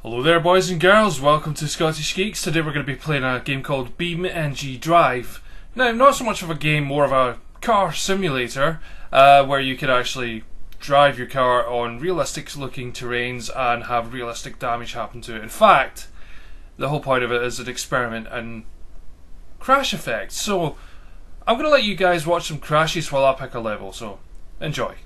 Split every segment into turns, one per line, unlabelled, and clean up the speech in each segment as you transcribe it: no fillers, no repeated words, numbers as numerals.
Hello there, boys and girls, welcome to ScottishGeeks. Today we're going to be playing a game called BeamNG.drive. Now, not so much of a game, more of a car simulator, where you can actually drive your car on realistic looking terrains and have realistic damage happen to it. In fact, the whole point of it is an experiment in crash effects. So, I'm going to let you guys watch some crashes while I pick a level, so enjoy.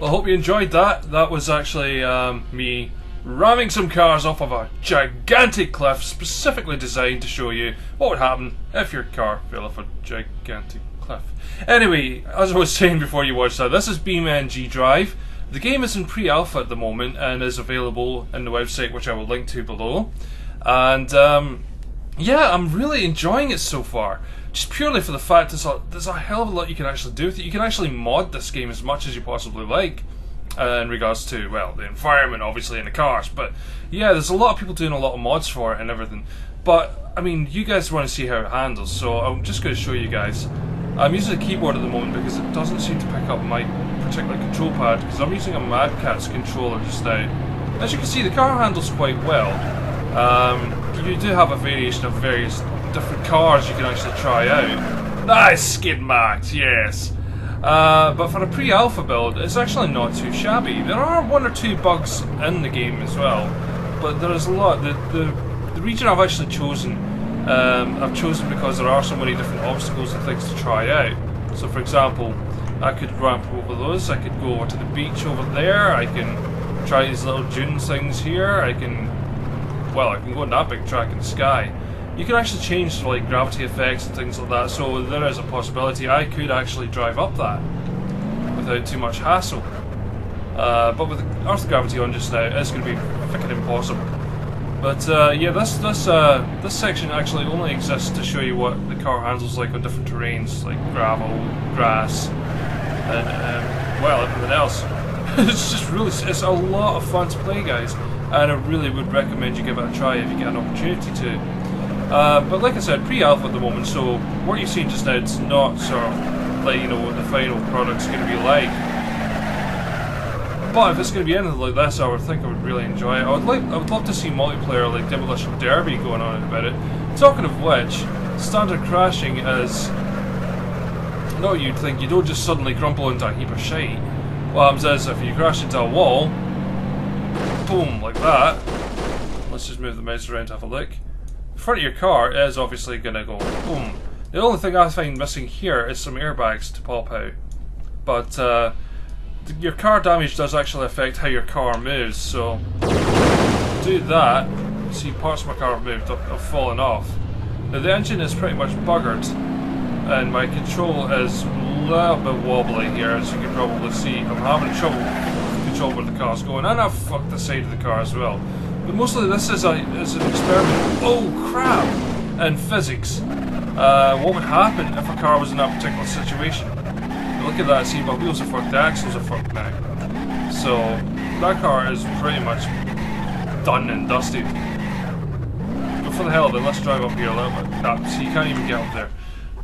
I hope you enjoyed that. That was actually me ramming some cars off of a gigantic cliff, specifically designed to show you what would happen if your car fell off a gigantic cliff. Anyway, as I was saying before you watched that, this is BeamNG.drive. The game is in pre-alpha at the moment and is available in the website, which I will link to below. And yeah, I'm really enjoying it so far. Just purely for the fact there's a hell of a lot you can actually do with it. You can actually mod this game as much as you possibly like in regards to, well, the environment obviously and the cars. But yeah, there's a lot of people doing a lot of mods for it and everything. But I mean, you guys want to see how it handles, so I'm just going to show you guys. I'm using a keyboard at the moment because it doesn't seem to pick up my particular control pad, because I'm using a Mad Catz controller just now. As you can see, the car handles quite well. You do have a variation of various different cars you can actually try out. Nice skid marks, yes. But for a pre-alpha build, it's actually not too shabby. There are one or two bugs in the game as well, but there is a lot. The region I've actually chosen, I've chosen because there are so many different obstacles and things to try out. So, for example, I could ramp over those. I could go over to the beach over there. I can try these little dune things here. I can go on that big track in the sky. You can actually change like gravity effects and things like that, so there is a possibility I could actually drive up that without too much hassle. But with the Earth gravity on just now, it's going to be freaking impossible. But yeah, this section actually only exists to show you what the car handles like on different terrains, like gravel, grass, and well, everything else. It's a lot of fun to play, guys, and I really would recommend you give it a try if you get an opportunity to. But like I said, pre-alpha at the moment, so what you've seen just now, it's not sort of like, you know, what the final product's going to be like. But if it's going to be anything like this, I would think I would really enjoy it. I would love to see multiplayer like Demolition Derby going on about it. Talking of which, standard crashing is not what you'd think. You don't just suddenly crumple into a heap of shite. What happens is, if you crash into a wall, boom, like that. Let's just move the mouse around to have a look. The front of your car is obviously going to go boom. The only thing I find missing here is some airbags to pop out. But your car damage does actually affect how your car moves, so do that. See, parts of my car have fallen off. Now the engine is pretty much buggered, and my control is a little bit wobbly here, as you can probably see. I'm having trouble control where the car's going, and I've fucked the side of the car as well. But mostly this is an experiment, oh crap, in physics. What would happen if a car was in that particular situation? Look at that, see, my wheels are fucked, the axles are fucked now. So, that car is pretty much done and dusted. But for the hell of it, let's drive up here a little bit. See, you can't even get up there.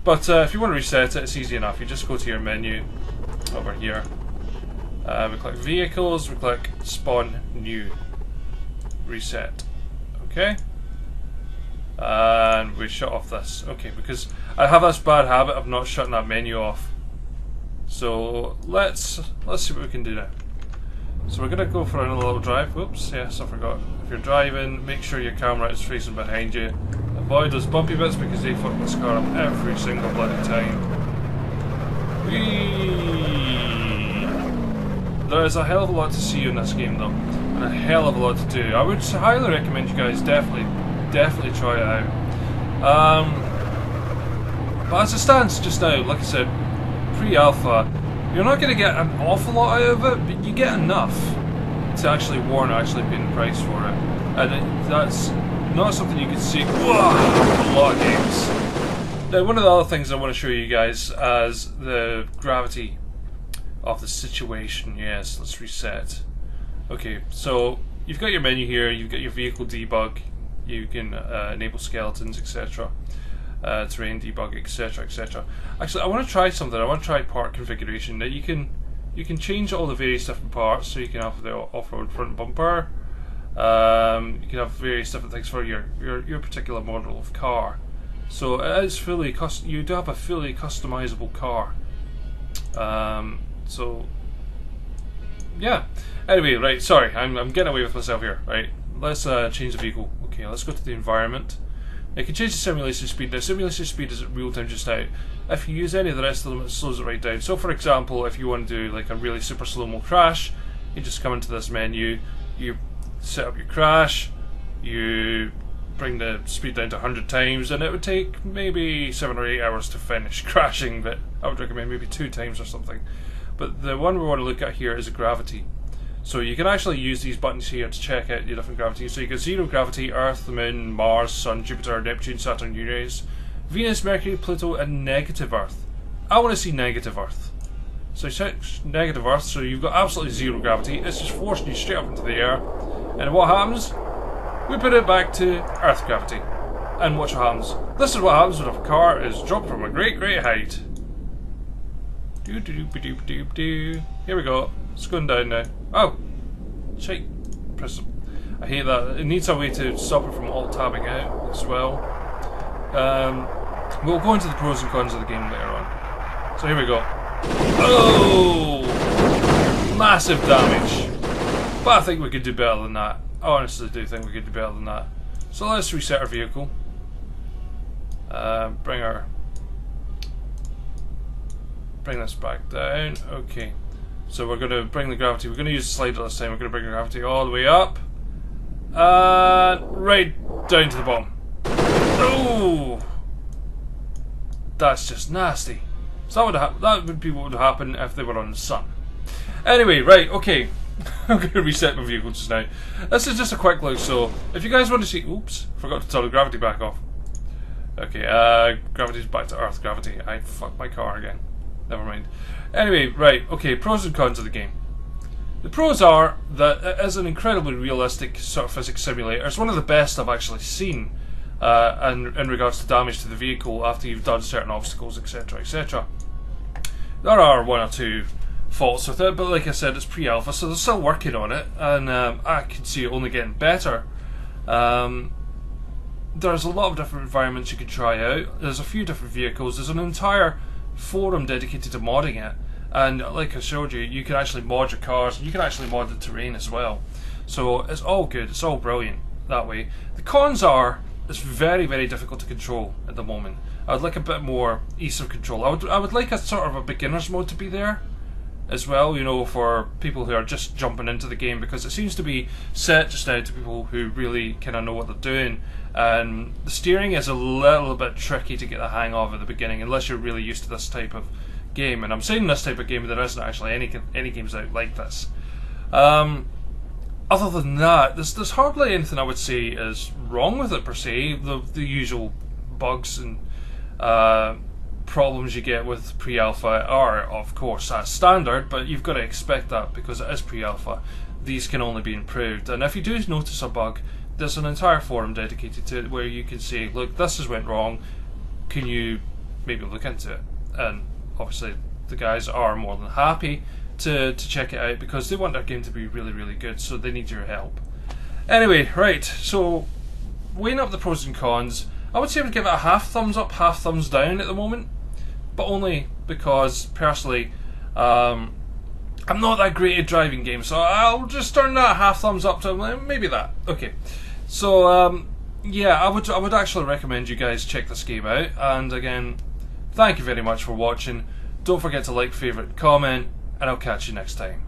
But if you want to reset it, it's easy enough. You just go to your menu over here. We click Vehicles, we click Spawn New. Reset. Okay? And we shut off this? Okay, because I have this bad habit of not shutting that menu off. So let's see what we can do now. So we're gonna go for another little drive. Whoops, yes, I forgot. If you're driving, make sure your camera is facing behind you. Avoid those bumpy bits because they fuck this car up every single bloody time. Whee! There is a hell of a lot to see in this game though, and a hell of a lot to do. I would highly recommend you guys definitely try it out. But as it stands just now, like I said, pre-alpha, you're not going to get an awful lot out of it, but you get enough to actually warrant actually paying the price for it. And that's not something you can see in a lot of games. Now, one of the other things I want to show you guys is the gravity of the situation. Yes, let's reset. Okay, so you've got your menu here, you've got your vehicle debug, you can enable skeletons, etc. Terrain debug, etc, etc. Actually, I want to try something. I want to try part configuration. Now you can change all the various different parts. So you can have the off-road front bumper. You can have various different things for your particular model of car. So it is fully you do have a fully customizable car. So yeah. Anyway, right. Sorry, I'm getting away with myself here. Right. Let's change the vehicle. Okay, let's go to the environment. You can change the simulation speed. Now, simulation speed is real time just now. If you use any of the rest of them, it slows it right down. So, for example, if you want to do like a really super slow-mo crash, you just come into this menu, you set up your crash, you bring the speed down to 100 times, and it would take maybe 7 or 8 hours to finish crashing, but I would recommend maybe 2 times or something. But the one we want to look at here is a gravity. So you can actually use these buttons here to check out your different gravities. So you get 0 gravity, Earth, the Moon, Mars, Sun, Jupiter, Neptune, Saturn, Uranus, Venus, Mercury, Pluto, and negative Earth. I want to see negative Earth. So you check negative Earth, so you've got absolutely 0 gravity. It's just forcing you straight up into the air. And what happens? We put it back to Earth gravity. And watch what happens. This is what happens when a car is dropped from a great height. Here we go. It's going down now. Oh! Shite. Press. I hate that. It needs a way to stop it from alt-tabbing out as well. We'll go into the pros and cons of the game later on. So here we go. Oh! Massive damage. But I think we could do better than that. I honestly do think we could do better than that. So let's reset our vehicle. Bring this back down. Okay. So we're going to bring the gravity. We're going to use the slider this time. We're going to bring the gravity all the way up. Right down to the bottom. Oh! That's just nasty. So that would be what would happen if they were on the sun. Anyway, right, okay. I'm going to reset my vehicle just now. This is just a quick look, so if you guys want to see... Oops, forgot to turn the gravity back off. Okay, gravity's back to Earth gravity. I fucked my car again. Never mind. Anyway, right, okay, pros and cons of the game. The pros are that it is an incredibly realistic sort of physics simulator. It's one of the best I've actually seen in regards to damage to the vehicle after you've done certain obstacles, etc, etc. There are 1 or 2 faults with it, but like I said, it's pre-alpha, so they're still working on it, and I can see it only getting better. There's a lot of different environments you can try out. There's a few different vehicles. There's an entire forum dedicated to modding it, and like I showed you, you can actually mod your cars, and you can actually mod the terrain as well. So it's all good, it's all brilliant that way. The cons are, it's very, very difficult to control at the moment. I would like a bit more ease of control. I would like a sort of a beginner's mode to be there as well, you know, for people who are just jumping into the game, because it seems to be set just now to people who really kind of know what they're doing, and the steering is a little bit tricky to get the hang of at the beginning unless you're really used to this type of game. And I'm saying this type of game, there isn't actually any games out like this. Other than that, there's hardly anything I would say is wrong with it per se. The usual bugs and problems you get with pre-alpha are, of course, as standard, but you've got to expect that because it is pre-alpha. These can only be improved, and if you do notice a bug, there's an entire forum dedicated to it where you can say, look, this has went wrong, can you maybe look into it? And obviously the guys are more than happy to check it out because they want their game to be really, really good, so they need your help. Anyway, right, so weighing up the pros and cons, I would say I would give it a half thumbs up, half thumbs down at the moment, but only because personally I'm not that great at driving games, so I'll just turn that half thumbs up to maybe that. Okay, so yeah, I would actually recommend you guys check this game out, and again, thank you very much for watching. Don't forget to like, favourite, comment, and I'll catch you next time.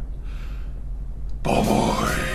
Bye bye.